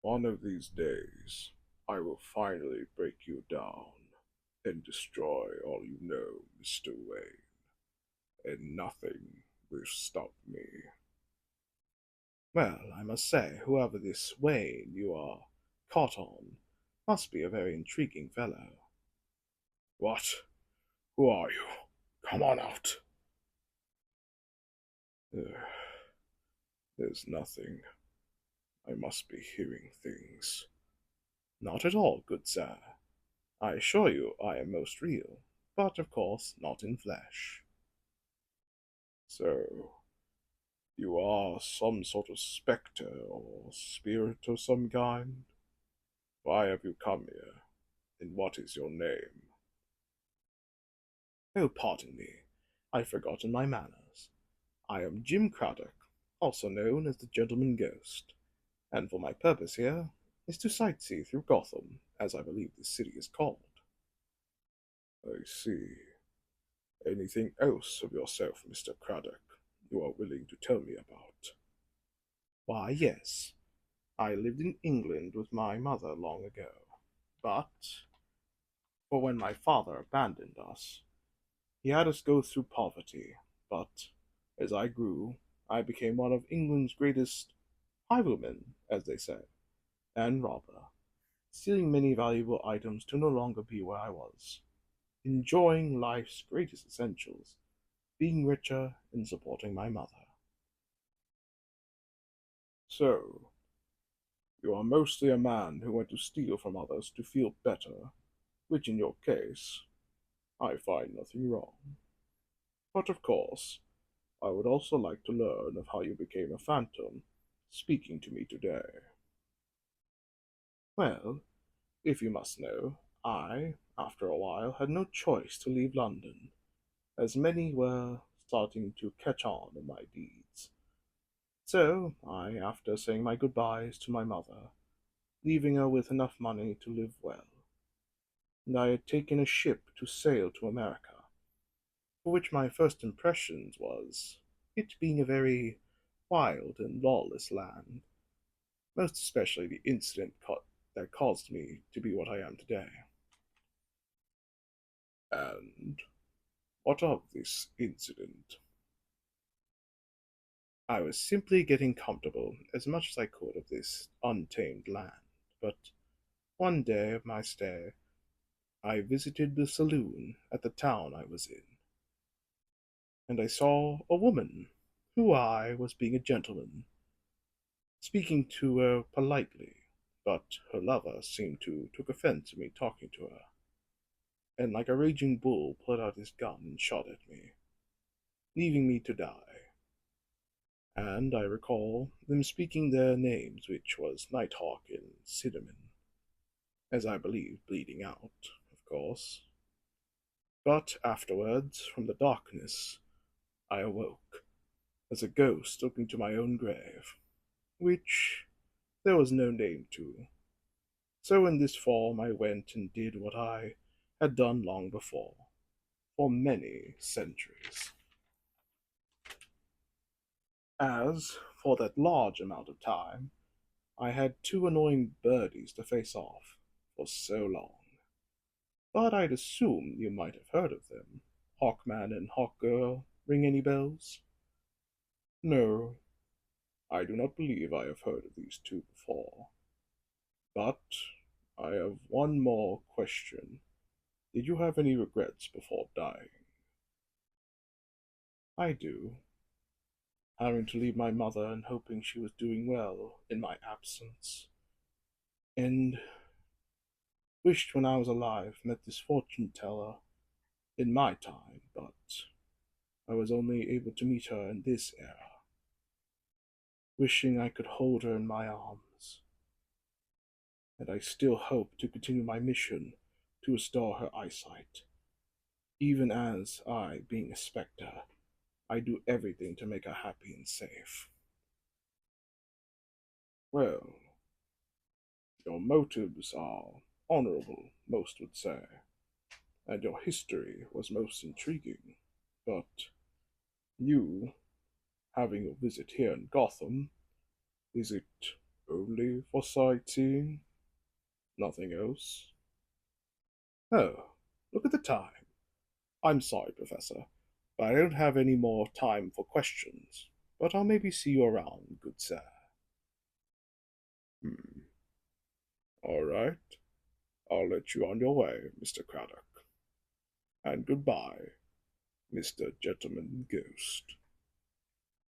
One of these days, I will finally break you down and destroy all you know, Mr. Wayne, and nothing will stop me. Well, I must say, whoever this Wayne you are caught on must be a very intriguing fellow. What? Who are you? Come on out. Ugh, there's nothing. I must be hearing things. Not at all, good sir. I assure you I am most real, but of course not in flesh. So, you are some sort of spectre or spirit of some kind? Why have you come here? And what is your name? Oh, pardon me, I've forgotten my manners. I am Jim Craddock, also known as the Gentleman Ghost, and for my purpose here is to sightsee through Gotham, as I believe this city is called. I see. Anything else of yourself, Mr. Craddock, you are willing to tell me about? Why, yes, I lived in England with my mother long ago, but for when my father abandoned us, he had us go through poverty, but as I grew, I became one of England's greatest highwaymen, as they say, and robber, stealing many valuable items to no longer be where I was, enjoying life's greatest essentials, being richer and supporting my mother. So, you are mostly a man who went to steal from others to feel better, which in your case, I find nothing wrong. But of course, I would also like to learn of how you became a phantom, speaking to me today. Well, if you must know, I, after a while, had no choice to leave London, as many were starting to catch on in my deeds. So I, after saying my goodbyes to my mother, leaving her with enough money to live well, and I had taken a ship to sail to America, for which my first impressions was it being a very wild and lawless land, most especially the incident that caused me to be what I am today. And what of this incident? I was simply getting comfortable as much as I could of this untamed land, but one day of my stay I visited the saloon at the town I was in, and I saw a woman who I was being a gentleman, speaking to her politely, but her lover seemed to took offense at me talking to her, and like a raging bull pulled out his gun and shot at me, leaving me to die. And I recall them speaking their names, which was Nighthawk and Cinnamon, as I believe bleeding out, of course. But afterwards, from the darkness, I awoke, as a ghost looking to my own grave, which there was no name to. So in this form I went and did what I had done long before, for many centuries. As, for that large amount of time, I had two annoying birdies to face off for so long. But I'd assume you might have heard of them. Hawkman and Hawkgirl, ring any bells? No, I do not believe I have heard of these two before. But I have one more question. Did you have any regrets before dying? I do, having to leave my mother and hoping she was doing well in my absence. And wished when I was alive met this fortune teller in my time, but I was only able to meet her in this era, wishing I could hold her in my arms. And I still hope to continue my mission to restore her eyesight, even as I, being a spectre, I do everything to make her happy and safe. Well, your motives are honorable, most would say, and your history was most intriguing. But you, having your visit here in Gotham, is it Only for sightseeing? Nothing else? Oh, look at the time. I'm sorry, Professor, but I don't have any more time for questions. But I'll maybe see you around, good sir. Hmm. All right. I'll let you on your way, Mr. Craddock. And goodbye, Mr. Gentleman Ghost.